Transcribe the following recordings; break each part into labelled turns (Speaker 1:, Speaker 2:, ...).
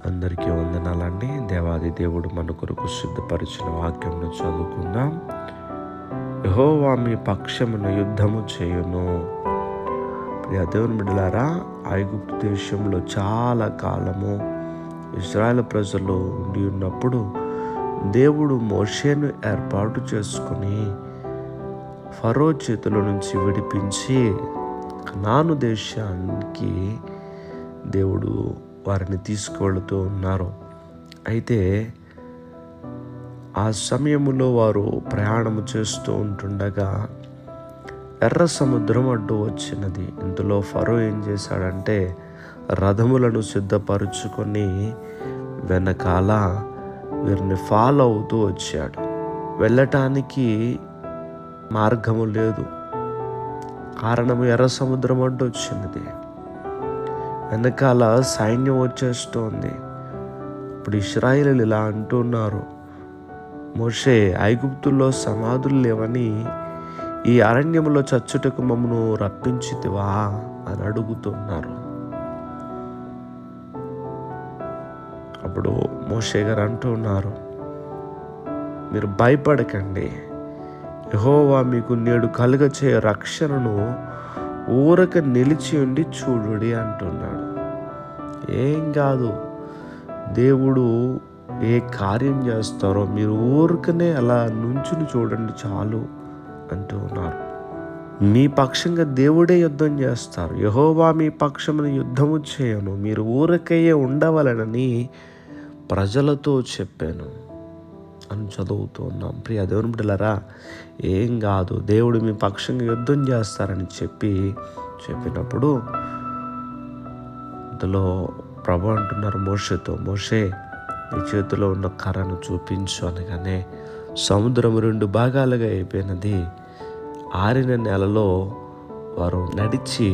Speaker 1: అందరికీ వందనాలండి. దేవాది దేవుడు మన కొరకు సిద్ధపరిచిన వాక్యంను చదువుకుందాం. యెహోవా మీ పక్షమున యుద్ధము చేయును. ప్రియ దేవుని బిడ్డలారా, ఐగుప్తు దేశంలో చాలా కాలము ఇశ్రాయేలు ప్రజలు ఉండి ఉన్నప్పుడు దేవుడు మోషేను ఏర్పాటు చేసుకుని ఫరో చేతుల నుంచి విడిపించి కనాను దేశానికి దేవుడు వారిని తీసుకువెళుతూ ఉన్నారు. అయితే ఆ సమయంలో వారు ప్రయాణము చేస్తూ ఉంటుండగా ఎర్ర సముద్రం అడ్డు వచ్చినది. ఇందులో ఫరో ఏం చేశాడంటే రథములను సిద్ధపరుచుకొని వెనకాల వీరిని ఫాలో అవుతూ వచ్చాడు. వెళ్ళటానికి మార్గము లేదు, కారణము ఎర్ర సముద్రం అడ్డు వచ్చినది. వెనకాల సైన్యం వచ్చేస్తోంది. ఇప్పుడు ఇశ్రాయేలీయులు ఇలా అంటున్నారు, మోషే, ఐగుప్తుల్లో సమాధులు లేవని ఈ అరణ్యంలో చచ్చుటకు మమ్మను రప్పించితివా అని అడుగుతున్నారు. అప్పుడు మోషే గారు అంటున్నారు, మీరు భయపడకండి, యెహోవా మీకు నేడు కలుగచే రక్షణను ఊరక నిలిచి ఉండి చూడుడి అంటున్నాడు. ఏం కాదు, దేవుడు ఏ కార్యం చేస్తారో మీరు ఊరికనే అలా నుంచుని చూడండి చాలు అంటూ ఉన్నారు. మీ పక్షంగా దేవుడే యుద్ధం చేస్తారు. యెహోవా మీ పక్షమున యుద్ధము చేయను, మీరు ఊరకయ్యే ఉండవలనని ప్రజలతో చెప్పాను అని చదువుతూ ఉన్నాం. ప్రియ దేవుని బిడ్డలారా, ఏం కాదు, దేవుడు మీ పక్షంగా యుద్ధం చేస్తారని చెప్పినప్పుడు అందులో ప్రభు అంటున్నారు మోషేతో, మోషే నీ చేతిలో ఉన్న కర్రను చూపించు అనగానే సముద్రం 2 భాగాలుగా అయిపోయినది. ఆరిన నెలలో వారు నడిచి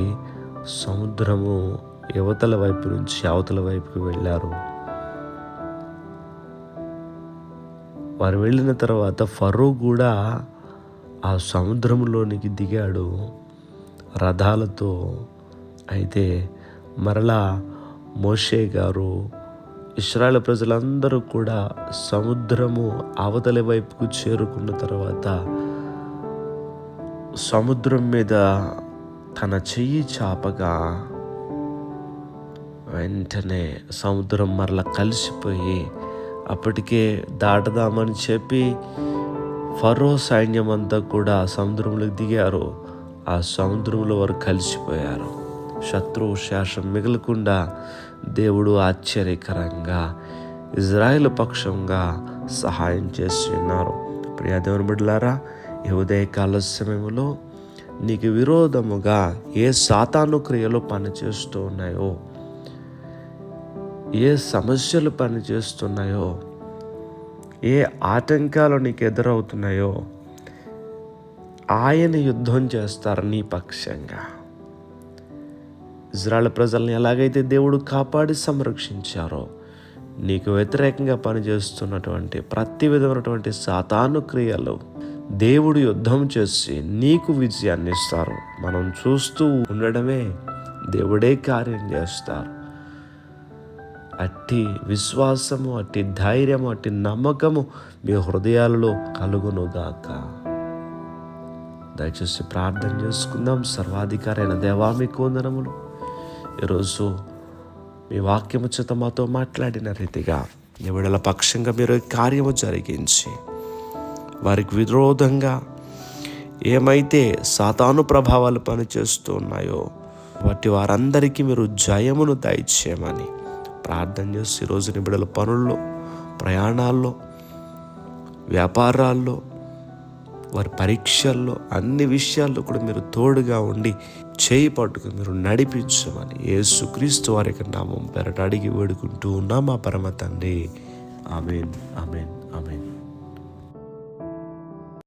Speaker 1: సముద్రము యువతల వైపు నుంచి అవతల వైపుకి వెళ్ళారు. వారు వెళ్ళిన తర్వాత ఫరో కూడా ఆ సముద్రంలోనికి దిగాడు రథాలతో. అయితే మరలా మోషే గారు ఇశ్రాయేలు ప్రజలందరూ కూడా సముద్రము అవతలి వైపుకు చేరుకున్న తర్వాత సముద్రం మీద తన చెయ్యి చాపగా వెంటనే సముద్రం మరలా కలిసిపోయి అప్పటికే దాటదామని చెప్పి ఫరో సైన్యం అంతా కూడా సముద్రంలోకి దిగారు. ఆ సముద్రంలో వారు కలిసిపోయారు. శత్రువు శేషం మిగలకుండా దేవుడు ఆశ్చర్యకరంగా ఇజ్రాయేలు పక్షంగా సహాయం చేసి ఉన్నారు. ప్రియ దేవుని బిడ్డలారా, ఈ ఉదయకాల సమయంలో నీకు విరోధముగా ఏ సాతాను క్రియలు పనిచేస్తూ ఉన్నాయో, ఏ సమస్యలు పనిచేస్తున్నాయో, ఏ ఆటంకాలు నీకు ఎదురవుతున్నాయో ఆయన యుద్ధం చేస్తారు నీ పక్షంగా. ఇజ్రాయేలు ప్రజల్ని ఎలాగైతే దేవుడు కాపాడి సంరక్షించారో, నీకు వ్యతిరేకంగా పనిచేస్తున్నటువంటి ప్రతి విధమైనటువంటి సాతాను క్రియలు దేవుడు యుద్ధం చేసి నీకు విజయాన్ని ఇస్తారు. మనం చూస్తూ ఉండడమే, దేవుడే కార్యం చేస్తారు. అట్టి విశ్వాసము, అట్టి ధైర్యము, అట్టి నమ్మకము మీ హృదయాలలో కలుగునుగాక. దయచేసి ప్రార్థన చేసుకుందాం. సర్వాధికారి అయిన దేవా, మీకు వందనములు. ఈరోజు మీ వాక్యము చేత మాతో మాట్లాడిన రీతిగా నీ బిడ్డల పక్షంగా మీరు కార్యము జరిగించి వారికి విరోధంగా ఏమైతే సాతాను ప్రభావాలు పనిచేస్తూ ఉన్నాయో వాటి వారందరికీ మీరు జయమును దయచేయమని ప్రార్థన చేసి ఈరోజు నీ బిడ్డల పనుల్లో, ప్రయాణాల్లో, వ్యాపారాల్లో, వారి పరీక్షల్లో, అన్ని విషయాల్లో కూడా మీరు తోడుగా ఉండి చేయి పట్టుకుని మీరు నడిపించమని యేసుక్రీస్తు వారి నామం పేరట అడిగి వేడుకుంటూ ఉన్నాం మా పరమ తండ్రి. ఆమేన్, ఆమేన్, ఆమేన్.